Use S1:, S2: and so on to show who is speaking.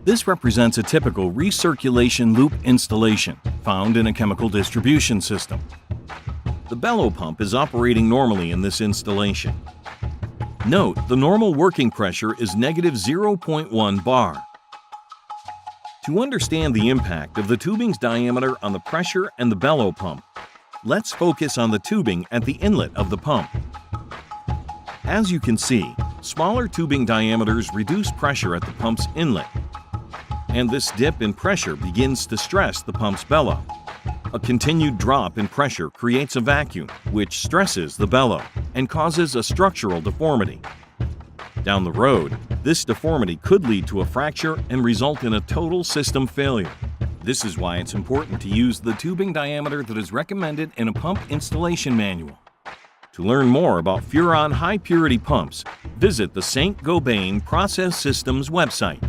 S1: This represents a typical recirculation loop installation found in a chemical distribution system. The bellow pump is operating normally in this installation. Note, the normal working pressure is negative 0.1 bar. To understand the impact of the tubing's diameter on the pressure and the bellow pump, let's focus on the tubing at the inlet of the pump. As you can see, smaller tubing diameters reduce pressure at the pump's inlet, and this dip in pressure begins to stress the pump's bellow. A continued drop in pressure creates a vacuum, which stresses the bellow and causes a structural deformity. Down the road, this deformity could lead to a fracture and result in a total system failure. This is why it's important to use the tubing diameter that is recommended in a pump installation manual. To learn more about Furon high-purity pumps, visit the Saint-Gobain Process Systems website.